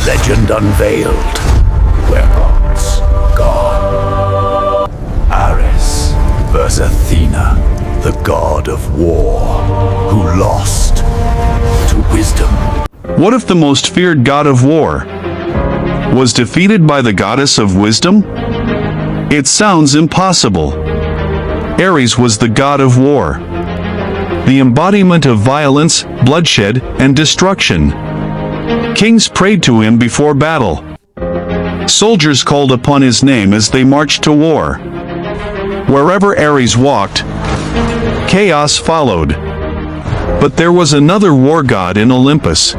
Legend Unveiled. Weapons gone. Ares versus Athena, the god of war, who lost to wisdom. What if the most feared god of war was defeated by the goddess of wisdom? It sounds impossible. Ares was the god of war, the embodiment of violence, bloodshed, and destruction. Kings prayed to him before battle. Soldiers called upon his name as they marched to war. Wherever Ares walked, chaos followed. But there was another war god in Olympus,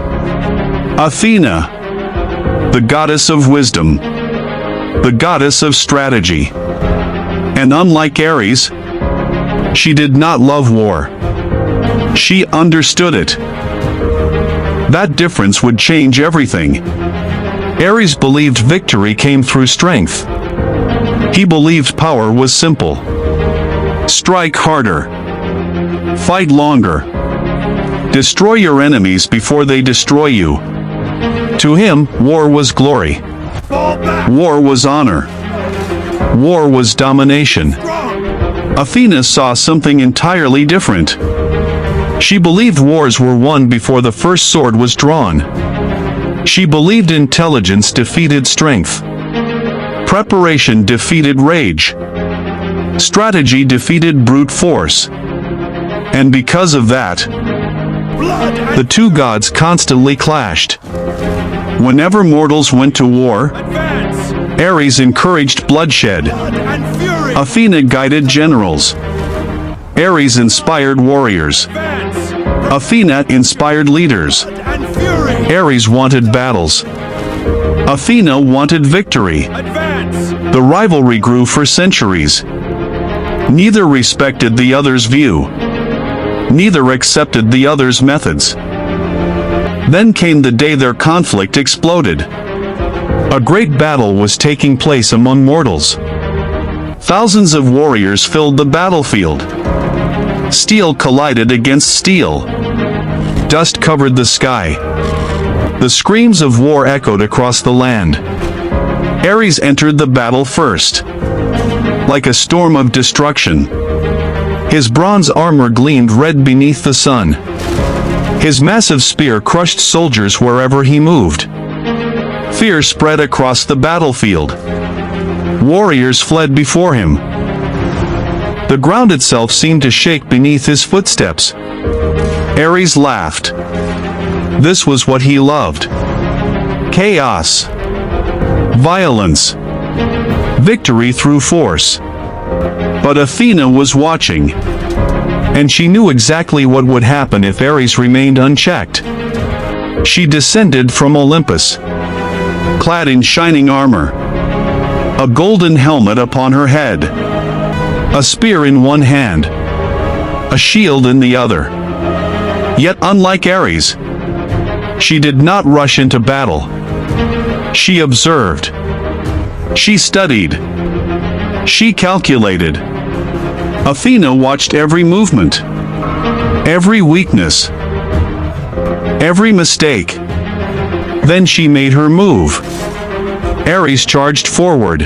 Athena, the goddess of wisdom, the goddess of strategy. And unlike Ares, she did not love war. She understood it. That difference would change everything. Ares believed victory came through strength. He believed power was simple. Strike harder. Fight longer. Destroy your enemies before they destroy you. To him, war was glory. War was honor. War was domination. Athena saw something entirely different. She believed wars were won before the first sword was drawn. She believed intelligence defeated strength. Preparation defeated rage. Strategy defeated brute force. And because of that, the two gods constantly clashed. Whenever mortals went to war, Ares encouraged bloodshed. Athena guided generals. Ares inspired warriors. Athena inspired leaders. Ares wanted battles. Athena wanted victory. The rivalry grew for centuries. Neither respected the other's view. Neither accepted the other's methods. Then came the day their conflict exploded. A great battle was taking place among mortals. Thousands of warriors filled the battlefield. Steel collided against steel. Dust covered the sky. The screams of war echoed across the land. Ares entered the battle first. Like a storm of destruction. His bronze armor gleamed red beneath the sun. His massive spear crushed soldiers wherever he moved. Fear spread across the battlefield. Warriors fled before him. The ground itself seemed to shake beneath his footsteps. Ares laughed. This was what he loved. Chaos. Violence. Victory through force. But Athena was watching. And she knew exactly what would happen if Ares remained unchecked. She descended from Olympus, clad in shining armor, a golden helmet upon her head, a spear in one hand, a shield in the other. Yet unlike Ares, she did not rush into battle. She observed. She studied. She calculated. Athena watched every movement, every weakness, every mistake. Then she made her move. Ares charged forward,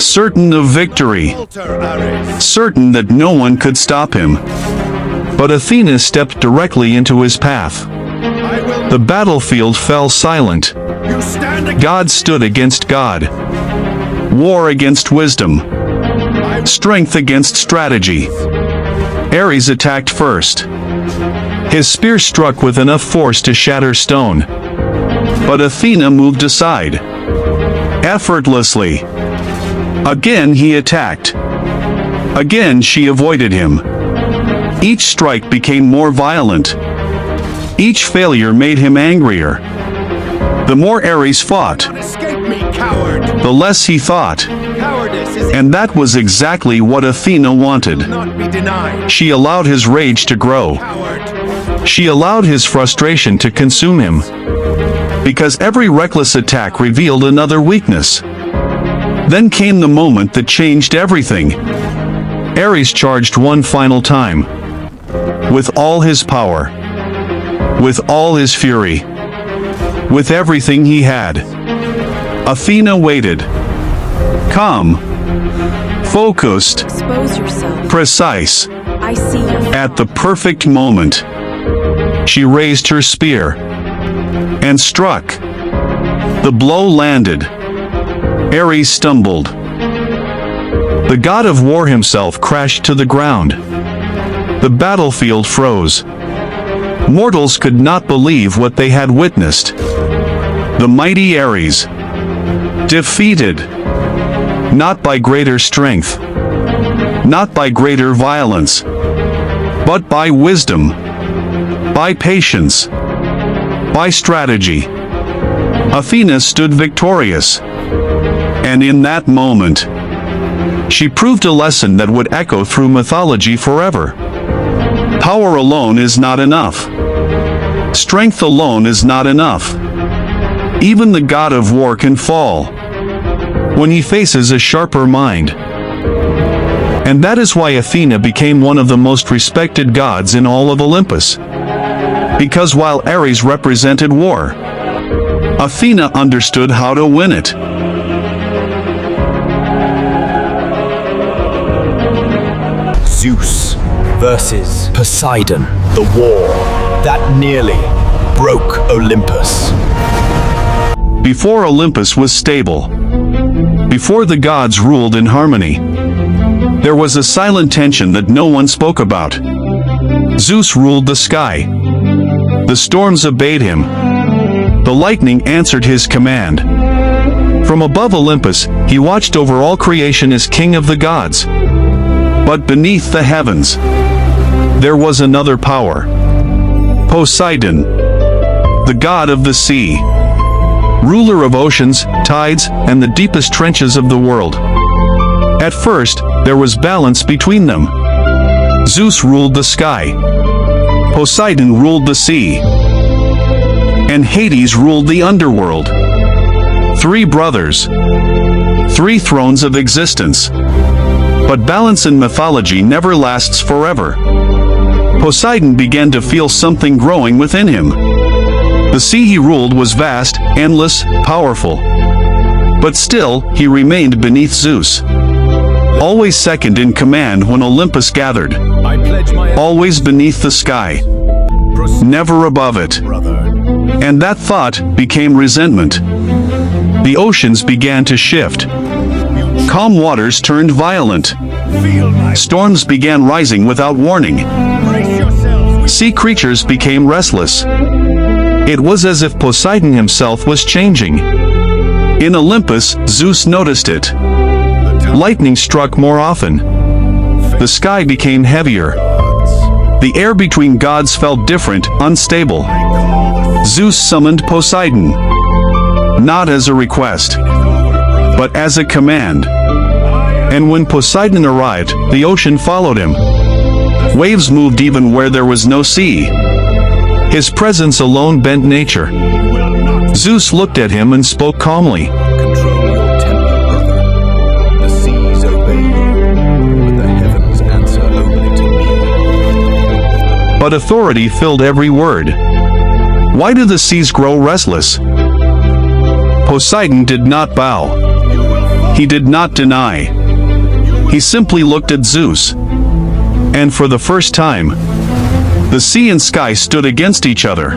certain of victory, certain that no one could stop him. But Athena stepped directly into his path. The battlefield fell silent. God stood against God. War against wisdom. Strength against strategy. Ares attacked first. His spear struck with enough force to shatter stone. But Athena moved aside. Effortlessly. Again he attacked. Again she avoided him. Each strike became more violent. Each failure made him angrier. The more Ares fought, the less he thought. And that was exactly what Athena wanted. She allowed his rage to grow. She allowed his frustration to consume him. Because every reckless attack revealed another weakness. Then came the moment that changed everything. Ares charged one final time. With all his power. With all his fury. with everything he had. Athena waited. Calm, focused, Expose yourself. precise. I see your At the perfect moment, she raised her spear and struck. The blow landed. Ares stumbled. The god of war himself crashed to the ground. The battlefield froze. Mortals could not believe what they had witnessed. The mighty Ares, defeated, not by greater strength, not by greater violence, but by wisdom, by patience, by strategy. Athena stood victorious. And in that moment, she proved a lesson that would echo through mythology forever. Power alone is not enough. Strength alone is not enough. Even the god of war can fall when he faces a sharper mind. And that is why Athena became one of the most respected gods in all of Olympus. Because while Ares represented war, Athena understood how to win it. Zeus versus Poseidon, the war that nearly broke Olympus. Before Olympus was stable, before the gods ruled in harmony, there was a silent tension that no one spoke about. Zeus ruled the sky. The storms obeyed him. The lightning answered his command. From above Olympus, he watched over all creation as king of the gods. But beneath the heavens, there was another power. Poseidon, the god of the sea, ruler of oceans, tides, and the deepest trenches of the world. At first, there was balance between them. Zeus ruled the sky. Poseidon ruled the sea. And Hades ruled the underworld. Three brothers. Three thrones of existence. But balance in mythology never lasts forever. Poseidon began to feel something growing within him. The sea he ruled was vast, endless, powerful. But still, he remained beneath Zeus. Always second in command when Olympus gathered. I pledge my Always beneath the sky. Never above it. brother. And that thought became resentment. The oceans began to shift. Calm waters turned violent. Feel my Storms began rising without warning. brace yourselves. Sea creatures became restless. It was as if Poseidon himself was changing. In Olympus, Zeus noticed it. Lightning struck more often. The sky became heavier. The air between gods felt different, unstable. Zeus summoned Poseidon, not as a request, but as a command. And when Poseidon arrived, the ocean followed him. Waves moved even where there was no sea. His presence alone bent nature. Zeus looked at him and spoke calmly. Control your temper, brother. The seas obey you, but the heavens answer only to me. But authority filled every word. Why do the seas grow restless? Poseidon did not bow. He did not deny. He simply looked at Zeus. And for the first time, the sea and sky stood against each other.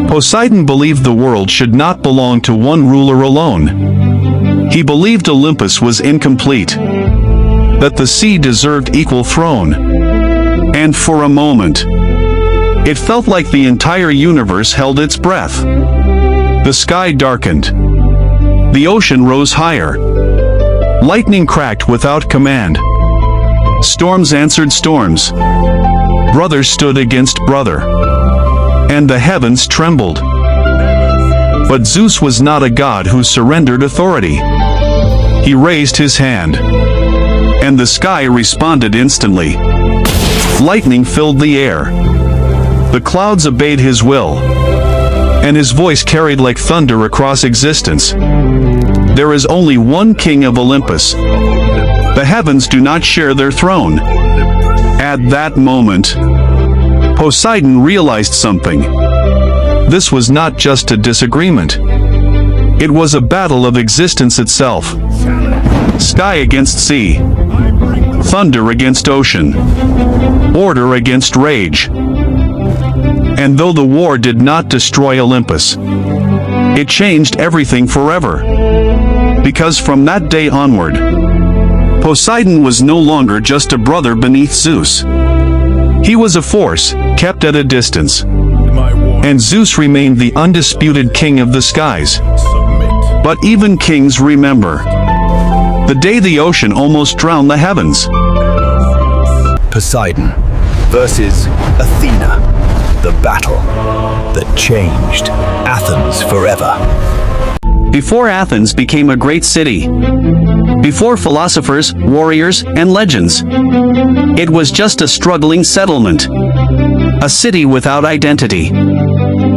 Poseidon believed the world should not belong to one ruler alone. He believed Olympus was incomplete, that the sea deserved equal throne. And for a moment, it felt like the entire universe held its breath. The sky darkened. The ocean rose higher. Lightning cracked without command. Storms answered storms. Brother stood against brother. And the heavens trembled. But Zeus was not a god who surrendered authority. He raised his hand. And the sky responded instantly. Lightning filled the air. The clouds obeyed his will. And his voice carried like thunder across existence. There is only one king of Olympus. The heavens do not share their throne. At that moment, Poseidon realized something. This was not just a disagreement. It was a battle of existence itself. Sky against sea. Thunder against ocean. Order against rage. And though the war did not destroy Olympus, it changed everything forever. Because from that day onward, Poseidon was no longer just a brother beneath Zeus. He was a force, kept at a distance. And Zeus remained the undisputed king of the skies. But even kings remember the day the ocean almost drowned the heavens. Poseidon versus Athena. The battle that changed Athens forever. Before Athens became a great city, before philosophers, warriors, and legends, it was just a struggling settlement. A city without identity.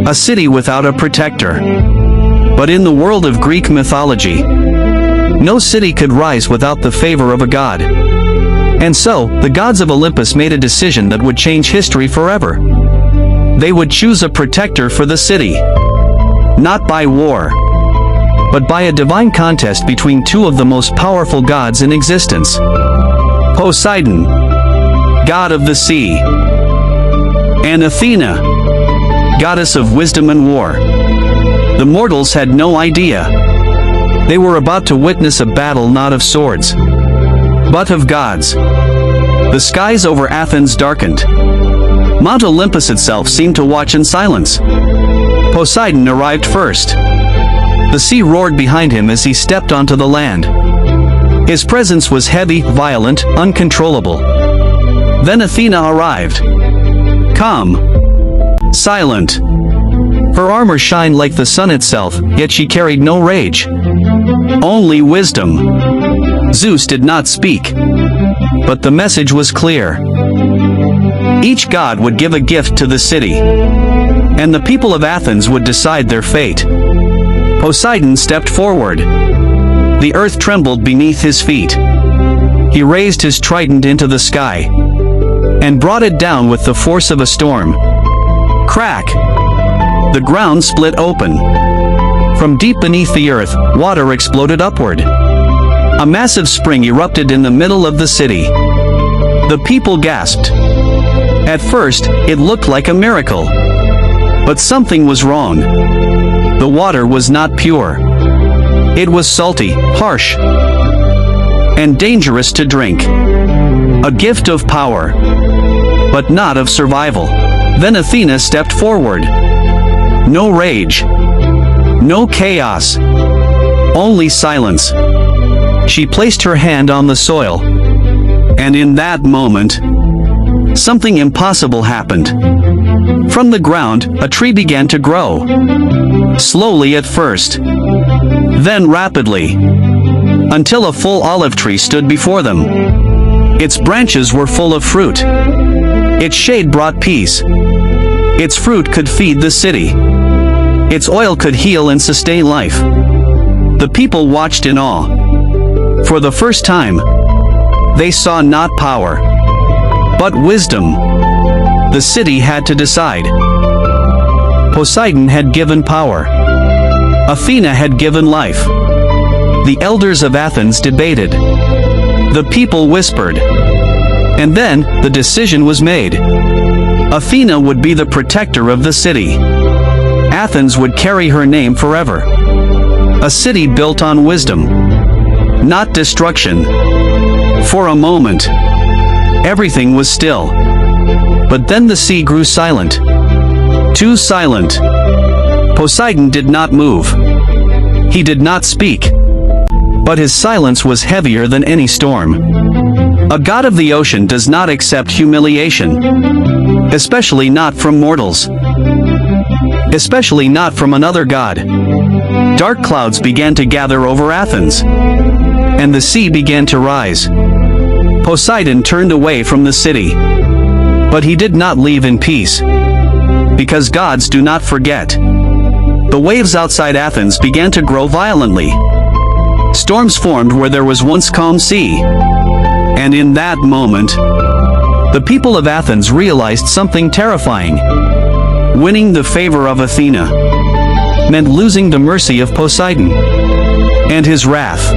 A city without a protector. But in the world of Greek mythology, no city could rise without the favor of a god. And so, the gods of Olympus made a decision that would change history forever. They would choose a protector for the city. Not by war, but by a divine contest between two of the most powerful gods in existence. Poseidon, god of the sea, and Athena, goddess of wisdom and war. The mortals had no idea. They were about to witness a battle not of swords, but of gods. The skies over Athens darkened. Mount Olympus itself seemed to watch in silence. Poseidon arrived first. The sea roared behind him as he stepped onto the land. His presence was heavy, violent, uncontrollable. Then Athena arrived. Calm. Silent. Her armor shined like the sun itself, yet she carried no rage. Only wisdom. Zeus did not speak. But the message was clear. Each god would give a gift to the city, and the people of Athens would decide their fate. Poseidon stepped forward. The earth trembled beneath his feet. He raised his trident into the sky, and brought it down with the force of a storm. Crack! The ground split open. From deep beneath the earth, water exploded upward. A massive spring erupted in the middle of the city. The people gasped. At first, it looked like a miracle. But something was wrong. The water was not pure. It was salty, harsh, and dangerous to drink. A gift of power, but not of survival. Then Athena stepped forward. No rage. No chaos. Only silence. She placed her hand on the soil. And in that moment, something impossible happened. From the ground, a tree began to grow. Slowly at first, then rapidly, until a full olive tree stood before them. Its branches were full of fruit. Its shade brought peace. Its fruit could feed the city. Its oil could heal and sustain life. The people watched in awe. For the first time, they saw not power, but wisdom. The city had to decide. Poseidon had given power. Athena had given life. The elders of Athens debated. The people whispered. And then, the decision was made. Athena would be the protector of the city. Athens would carry her name forever. A city built on wisdom, not destruction. For a moment, everything was still. But then the sea grew silent. Too silent. Poseidon did not move. He did not speak. But his silence was heavier than any storm. A god of the ocean does not accept humiliation. Especially not from mortals. Especially not from another god. Dark clouds began to gather over Athens. And the sea began to rise. Poseidon turned away from the city. But he did not leave in peace. Because gods do not forget. The waves outside Athens began to grow violently. Storms formed where there was once calm sea. And in that moment, the people of Athens realized something terrifying. Winning the favor of Athena meant losing the mercy of Poseidon. And his wrath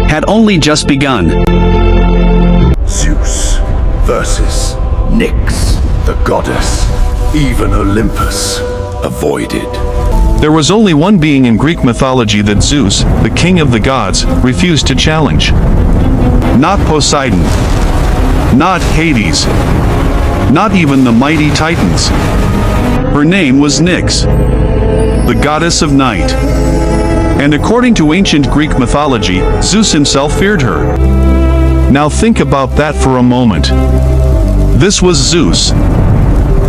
had only just begun. Zeus versus Nyx, the goddess. Even Olympus avoided. There was only one being in Greek mythology that Zeus, the king of the gods, refused to challenge. Not Poseidon. Not Hades. Not even the mighty Titans. Her name was Nyx, the goddess of night. And according to ancient Greek mythology, Zeus himself feared her. Now think about that for a moment. This was Zeus,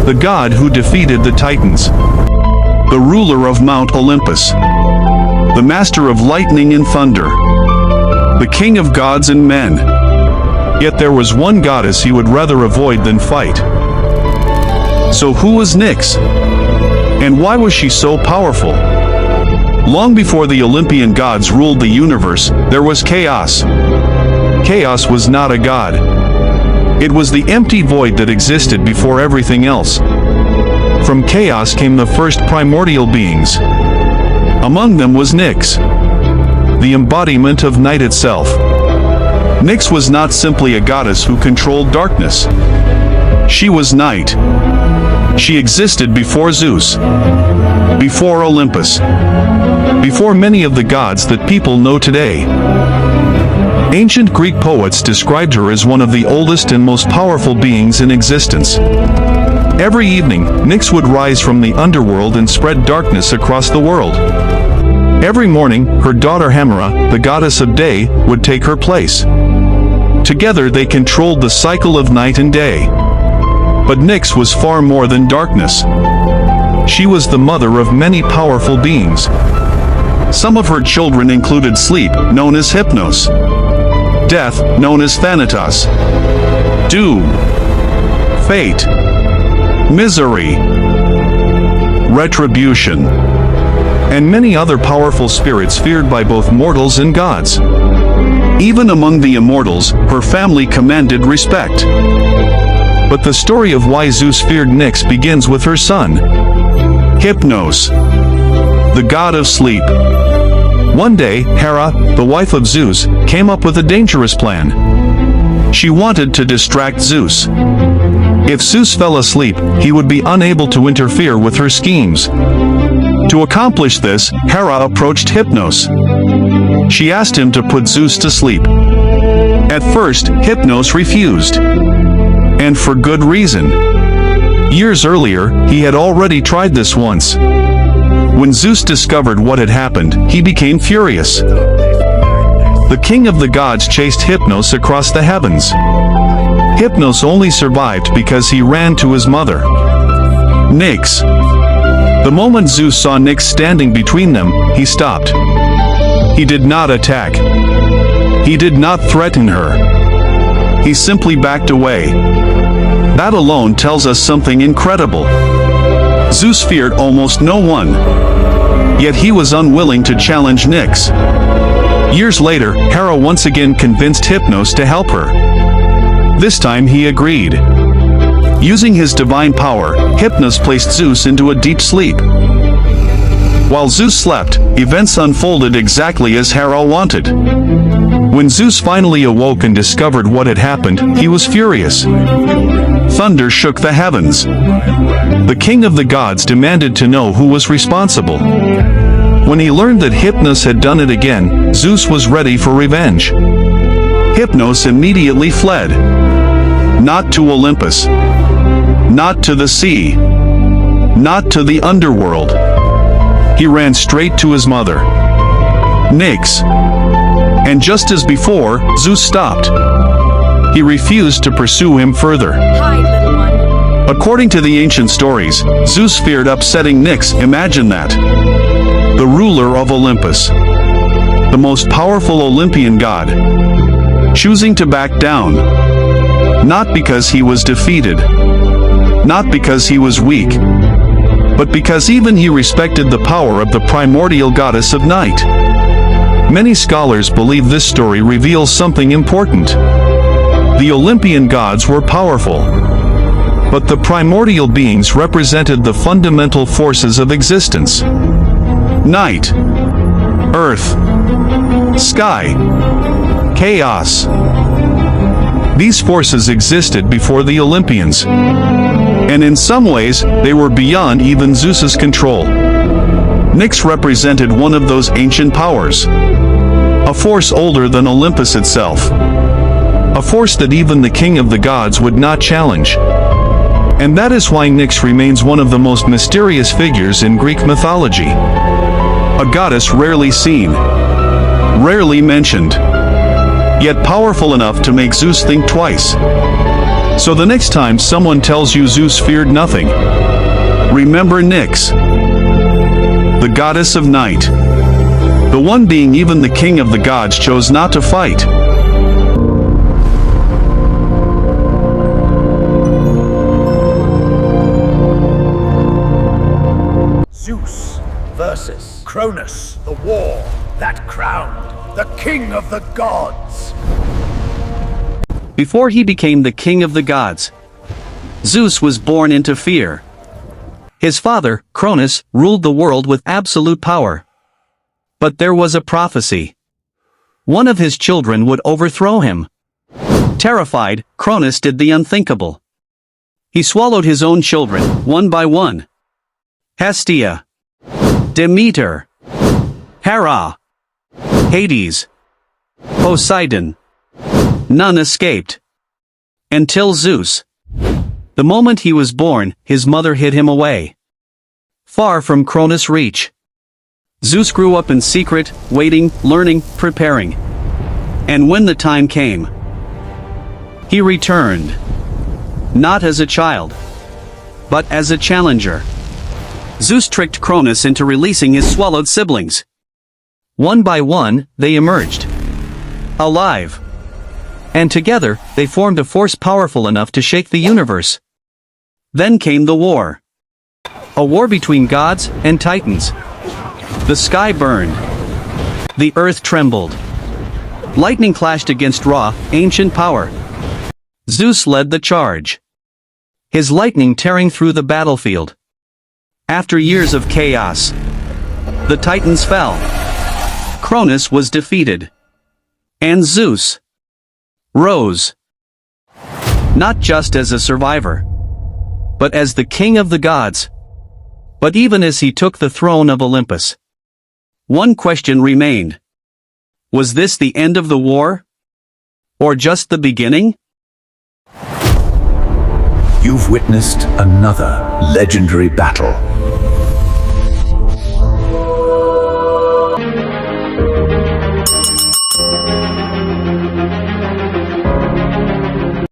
the god who defeated the Titans, the ruler of Mount Olympus, the master of lightning and thunder, the king of gods and men. Yet there was one goddess he would rather avoid than fight. So who was Nyx? And why was she so powerful? Long before the Olympian gods ruled the universe, there was chaos. Chaos was not a god. It was the empty void that existed before everything else. From chaos came the first primordial beings. Among them was Nyx, the embodiment of night itself. Nyx was not simply a goddess who controlled darkness. She was night. She existed before Zeus, before Olympus, before many of the gods that people know today. Ancient Greek poets described her as one of the oldest and most powerful beings in existence. Every evening, Nyx would rise from the underworld and spread darkness across the world. Every morning, her daughter Hemera, the goddess of day, would take her place. Together they controlled the cycle of night and day. But Nyx was far more than darkness. She was the mother of many powerful beings. Some of her children included sleep, known as Hypnos, death, known as Thanatos, doom, fate, misery, retribution, and many other powerful spirits feared by both mortals and gods. Even among the immortals, her family commanded respect. But the story of why Zeus feared Nyx begins with her son, Hypnos, the god of sleep. One day, Hera, the wife of Zeus, came up with a dangerous plan. She wanted to distract Zeus. If Zeus fell asleep, he would be unable to interfere with her schemes. To accomplish this, Hera approached Hypnos. She asked him to put Zeus to sleep. At first, Hypnos refused. And for good reason. Years earlier, he had already tried this once. When Zeus discovered what had happened, he became furious. The king of the gods chased Hypnos across the heavens. Hypnos only survived because he ran to his mother, Nyx. The moment Zeus saw Nyx standing between them, he stopped. He did not attack. He did not threaten her. He simply backed away. That alone tells us something incredible. Zeus feared almost no one. Yet he was unwilling to challenge Nyx. Years later, Hera once again convinced Hypnos to help her. This time he agreed. Using his divine power, Hypnos placed Zeus into a deep sleep. While Zeus slept, events unfolded exactly as Hera wanted. When Zeus finally awoke and discovered what had happened, he was furious. Thunder shook the heavens. The king of the gods demanded to know who was responsible. When he learned that Hypnos had done it again, Zeus was ready for revenge. Hypnos immediately fled. Not to Olympus. Not to the sea. Not to the underworld. He ran straight to his mother, Nyx. And just as before, Zeus stopped. He refused to pursue him further. Hide, little one. According to the ancient stories, Zeus feared upsetting Nyx. Imagine that. The ruler of Olympus, the most powerful Olympian god, choosing to back down. Not because he was defeated, not because he was weak, but because even he respected the power of the primordial goddess of night. Many scholars believe this story reveals something important. The Olympian gods were powerful. But the primordial beings represented the fundamental forces of existence. Night, earth, sky, chaos. These forces existed before the Olympians, and in some ways they were beyond even Zeus's control. Nyx represented one of those ancient powers, a force older than Olympus itself, a force that even the king of the gods would not challenge. And that is why Nyx remains one of the most mysterious figures in Greek mythology. A goddess rarely seen, rarely mentioned, yet powerful enough to make Zeus think twice. So the next time someone tells you Zeus feared nothing, remember Nyx, the goddess of night, the one being even the king of the gods chose not to fight. Zeus versus Cronus, the war that crowned the king of the gods. Before he became the king of the gods, Zeus was born into fear. His father, Cronus, ruled the world with absolute power. But there was a prophecy. One of his children would overthrow him. Terrified, Cronus did the unthinkable. He swallowed his own children, one by one. Hestia, Demeter, Hera, Hades, Poseidon. None escaped. Until Zeus. The moment he was born, his mother hid him away, far from Cronus' reach. Zeus grew up in secret, waiting, learning, preparing. And when the time came, he returned. Not as a child, but as a challenger. Zeus tricked Cronus into releasing his swallowed siblings. One by one, they emerged, alive. And together, they formed a force powerful enough to shake the universe. Then came the war. A war between gods and titans. The sky burned. The earth trembled. Lightning clashed against Ra, ancient power. Zeus led the charge, his lightning tearing through the battlefield. After years of chaos, the titans fell. Cronus was defeated. And Zeus rose. Not just as a survivor, but as the king of the gods. But even as he took the throne of Olympus, one question remained. Was this the end of the war? Or just the beginning? You've witnessed another legendary battle.